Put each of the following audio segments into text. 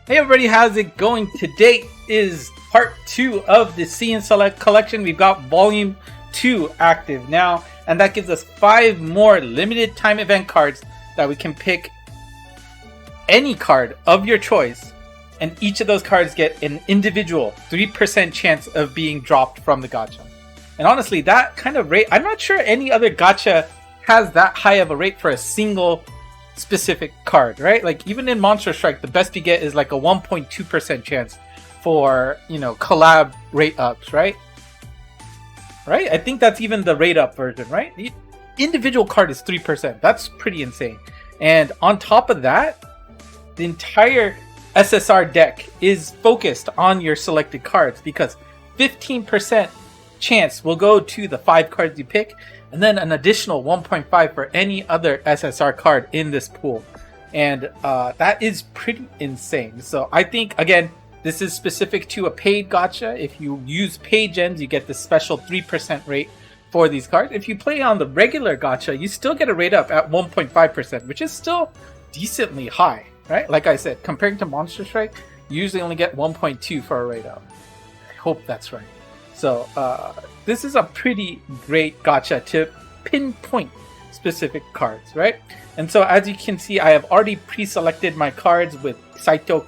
Hey everybody, how's it going? Today is part 2 of the See and Select collection. We've got volume 2 active now, and that gives us 5 more limited time event cards that we can pick any card of your choice, and each of those cards get an individual 3% chance of being dropped from the gacha. And honestly, that kind of rate, I'm not sure any other gacha has that high of a rate for a single specific card, right? Like even in Monster Strike, the best you get is like a 1.2% chance for, you know, collab rate ups, right? Right? I think that's even the rate up version, right? The individual card is 3%. That's pretty insane. And on top of that, the entire SSR deck is focused on your selected cards because 15% chance will go to the 5 cards you pick, and then an additional 1.5 for any other SSR card in this pool. And that is pretty insane. So I think, again, this is specific to a paid gacha. If you use paid gems, you get the special 3% rate for these cards. If you play on the regular gacha, you still get a rate up at 1.5%, which is still decently high, right? Like I said, comparing to Monster Strike, you usually only get 1.2 for a rate up. I hope that's right. So this is a pretty great gacha to pinpoint specific cards, right? And so as you can see, I have already pre-selected my cards with齊藤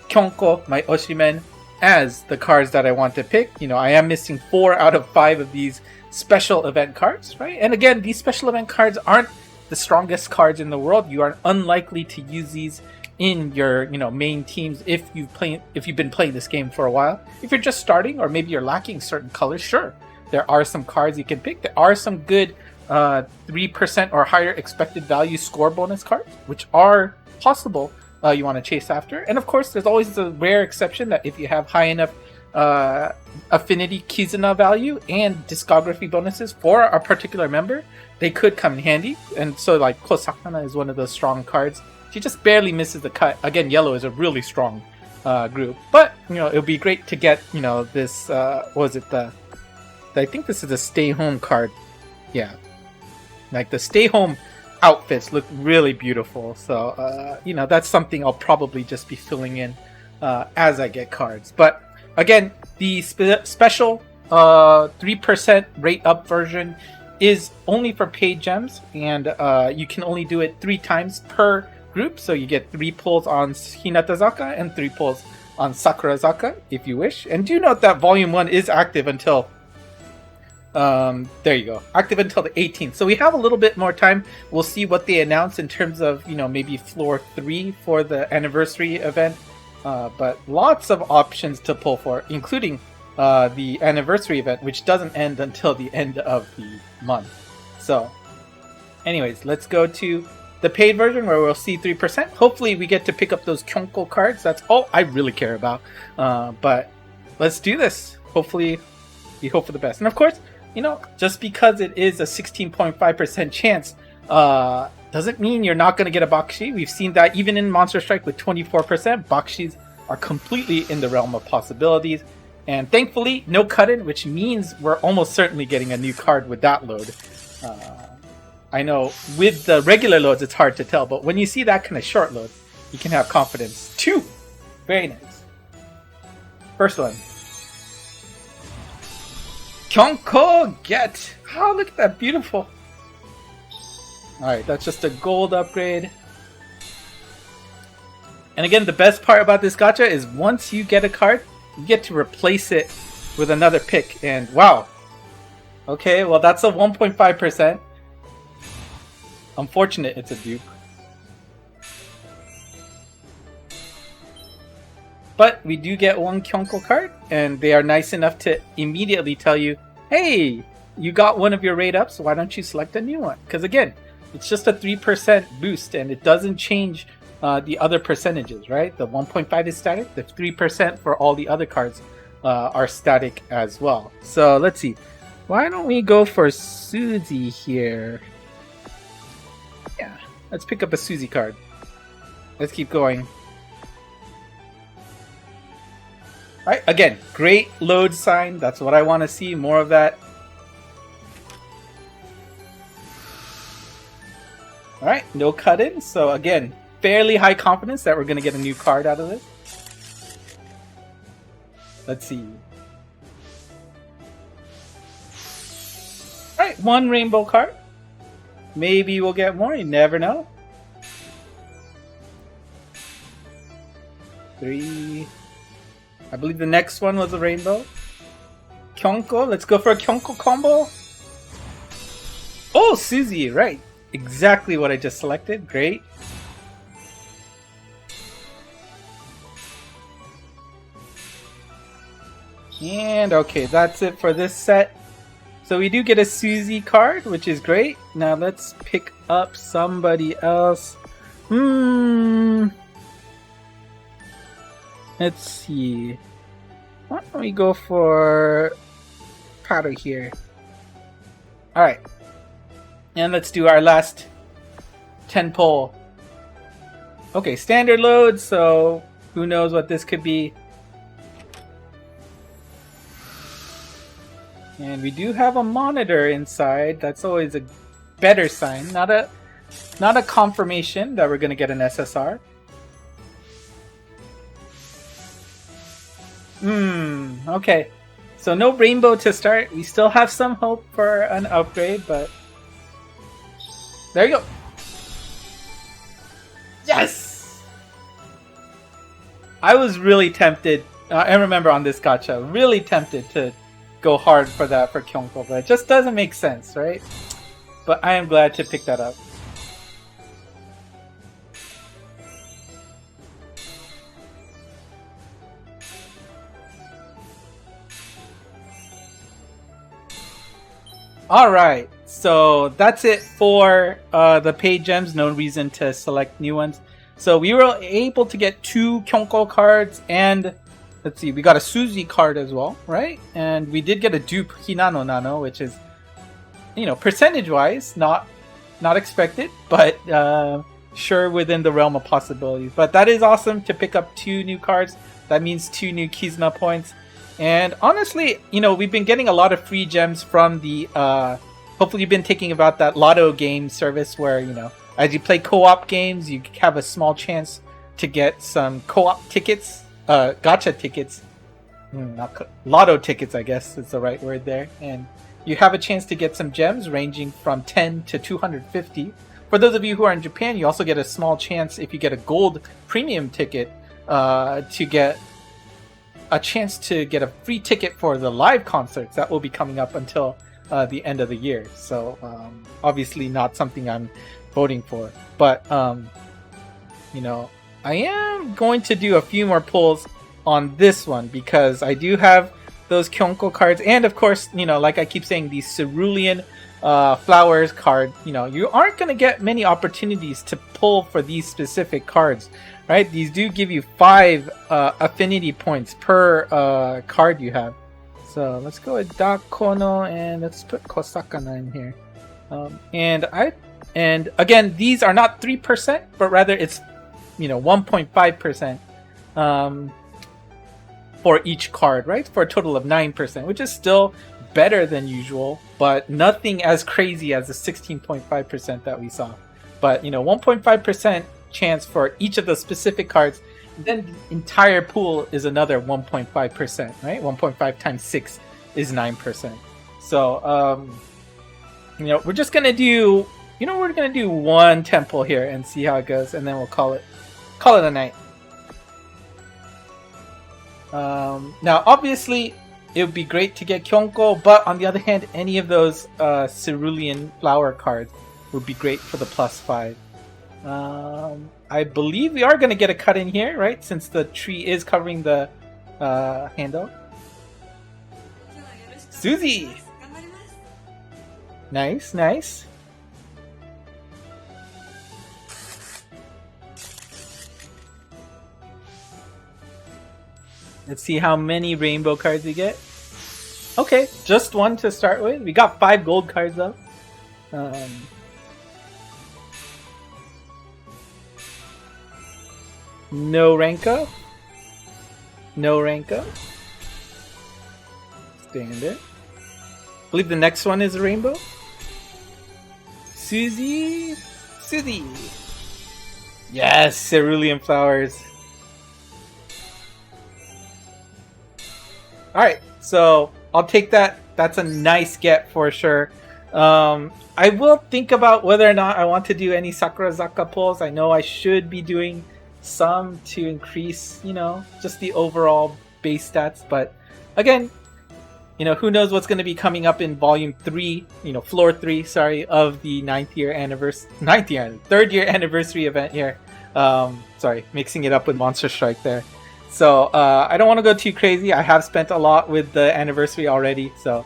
Kyonko, my Oshimen, as the cards that I want to pick. You know, I am missing 4 out of 5 of these special event cards, right? And again, these special event cards aren't the strongest cards in the world. You are unlikely to use these in your, you know, main teams if you've been playing this game for a while. If you're just starting, or maybe you're lacking certain colors, sure, there are some cards you can pick. There are some good 3% or higher expected value score bonus cards, which are possible you want to chase after. And of course, there's always the rare exception that if you have high enough affinity Kizuna value and discography bonuses for a particular member, they could come in handy. And so like Kosakana is one of those strong cards. She just barely misses the cut. Again, yellow is a really strong group. But, you know, it would be great to get, you know, this, I think this is a stay home card. Yeah. Like the stay home outfits look really beautiful. So, you know, that's something I'll probably just be filling in as I get cards. But again, the special 3% rate up version is only for paid gems. And you can only do it 3 times per group, so you get 3 pulls on Hinatazaka and 3 pulls on Sakurazaka if you wish. And do note that volume 1 is active until there you go, active until the 18th, so we have a little bit more time. We'll see what they announce in terms of, you know, maybe floor 3 for the anniversary event, but lots of options to pull for, including the anniversary event, which doesn't end until the end of the month. So anyways, let's go to the paid version where we'll see 3%. Hopefully we get to pick up those Kyonko cards. That's all I really care about. But let's do this. Hopefully we hope for the best. And of course, you know, just because it is a 16.5% chance doesn't mean you're not going to get a Bakshi. We've seen that even in Monster Strike with 24%. Bakshis are completely in the realm of possibilities. And thankfully, no cut-in, which means we're almost certainly getting a new card with that load. I know with the regular loads it's hard to tell, but when you see that kind of short load, you can have confidence. 2! Very nice. First one. Kyonko get! Oh, look at that, beautiful. Alright, that's just a gold upgrade. And again, the best part about this gacha is once you get a card, you get to replace it with another pick. And wow. Okay, well that's a 1.5%. Unfortunate it's a dupe. But we do get one Kyonko card, and they are nice enough to immediately tell you, hey, you got one of your rate ups, why don't you select a new one? Because again, it's just a 3% boost, and it doesn't change the other percentages, right? The 1.5 is static, the 3% for all the other cards are static as well. So let's see. Why don't we go for Suzy here? Yeah, let's pick up a Suzy card. Let's keep going. Alright, again, great load sign. That's what I want to see. More of that. Alright, no cut-in. So again, fairly high confidence that we're going to get a new card out of this. Let's see. Alright, one rainbow card. Maybe we'll get more, you never know. 3. I believe the next one was a rainbow. Kyonko, let's go for a Kyonko combo. Oh, Suzy, right. Exactly what I just selected. Great. And okay, that's it for this set. So we do get a Suzy card, which is great. Now let's pick up somebody else. Let's see. Why don't we go for Pato here? Alright. And let's do our last 10 pull. Okay, standard load, so who knows what this could be. And we do have a monitor inside. That's always a better sign. Not a confirmation that we're gonna get an SSR. Okay. So no rainbow to start. We still have some hope for an upgrade, but there you go. Yes! I was really tempted. I remember on this gacha, really tempted to go hard for that for Kyonko, but it just doesn't make sense, right? But I am glad to pick that up. Alright, so that's it for the paid gems. No reason to select new ones. So we were able to get 2 Kyonko cards, and let's see, we got a Suzy card as well, right? And we did get a dupe Hinano Nano, which is, you know, percentage-wise, not expected, but sure within the realm of possibilities. But that is awesome to pick up 2 new cards. That means 2 new Kizuna points. And honestly, you know, we've been getting a lot of free gems from the, hopefully you've been thinking about that lotto game service where, you know, as you play co-op games, you have a small chance to get some co-op tickets, gacha tickets. Lotto tickets, I guess is the right word there. And you have a chance to get some gems ranging from 10 to 250. For those of you who are in Japan, you also get a small chance if you get a gold premium ticket to get a chance to get a free ticket for the live concerts that will be coming up until the end of the year. So obviously not something I'm voting for, but you know, I am going to do a few more pulls on this one because I do have those Kyonko cards, and of course, you know, like I keep saying, these cerulean flowers card, you know, you aren't going to get many opportunities to pull for these specific cards, right? These do give you 5 affinity points per card you have. So let's go with Dakono, and let's put Kosakana in here. And again, these are not 3%, but rather it's, you know, 1.5% for each card, right? For a total of 9%, which is still better than usual, but nothing as crazy as the 16.5% that we saw. But, you know, 1.5% chance for each of the specific cards, then the entire pool is another 1.5%, right? 1.5 times 6 is 9%. So, you know, we're just gonna do, you know, we're gonna do 1 temple here and see how it goes, and then we'll call it a night. Now, obviously, it would be great to get Kyonko, but on the other hand, any of those cerulean flower cards would be great for the +5. I believe we are going to get a cut in here, right? Since the tree is covering the handle. Suzy! Nice, nice. Let's see how many rainbow cards we get. Okay, just 1 to start with. We got 5 gold cards though. No Renko. No Renko. Standard. I believe the next one is a rainbow. Suzy. Suzy. Yes, cerulean flowers. Alright, so I'll take that. That's a nice get for sure. I will think about whether or not I want to do any Sakurazaka pulls. I know I should be doing some to increase, you know, just the overall base stats. But again, you know, who knows what's going to be coming up in volume 3, you know, floor 3, sorry, of the 3rd year anniversary event here. Sorry, mixing it up with Monster Strike there. So I don't want to go too crazy. I have spent a lot with the anniversary already, so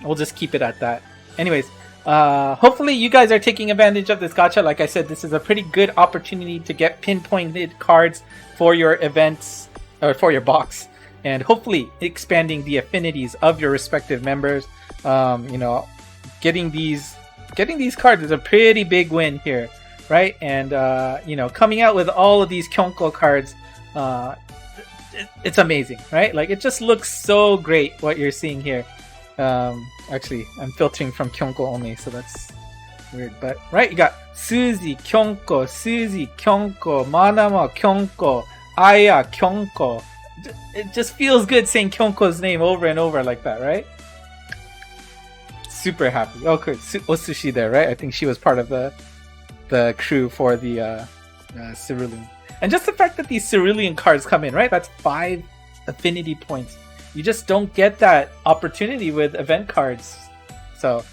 we'll just keep it at that. Anyways, hopefully you guys are taking advantage of this gacha. Like I said, this is a pretty good opportunity to get pinpointed cards for your events or for your box, and hopefully expanding the affinities of your respective members. You know, getting these cards is a pretty big win here, right? And you know, coming out with all of these Kyonko cards, it's amazing, right? Like, it just looks so great what you're seeing here. Actually, I'm filtering from Kyonko only, so that's weird. But right, you got Suzy Kyonko, Manama Kyonko, Aya Kyonko. It just feels good saying Kyonko's name over and over like that, right? Super happy. Okay, Osushi there, right? I think she was part of the crew for the cerulean. And just the fact that these cerulean cards come in, right? That's 5 affinity points. You just don't get that opportunity with event cards. So,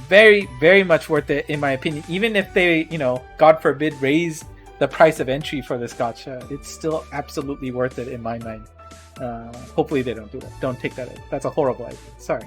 very, very much worth it in my opinion. Even if they, you know, God forbid, raise the price of entry for this gacha, it's still absolutely worth it in my mind. Hopefully they don't do that. Don't take that. That's a horrible idea. Sorry.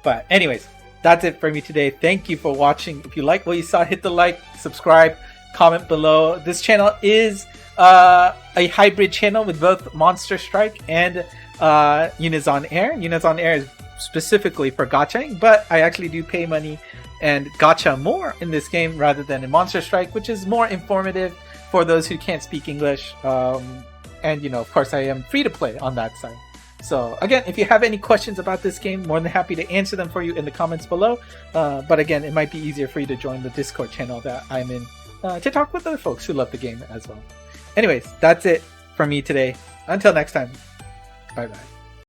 But anyways, that's it for me today. Thank you for watching. If you like what you saw, hit the like, subscribe, comment below. This channel is a hybrid channel with both Monster Strike and UNISON AIR. UNISON AIR is specifically for gachaing, but I actually do pay money and gacha more in this game rather than in Monster Strike, which is more informative for those who can't speak English. And, you know, of course, I am free to play on that side. So again, if you have any questions about this game, more than happy to answer them for you in the comments below. But again, it might be easier for you to join the Discord channel that I'm in to talk with other folks who love the game as well. Anyways, that's it for me today. Until next time, bye bye.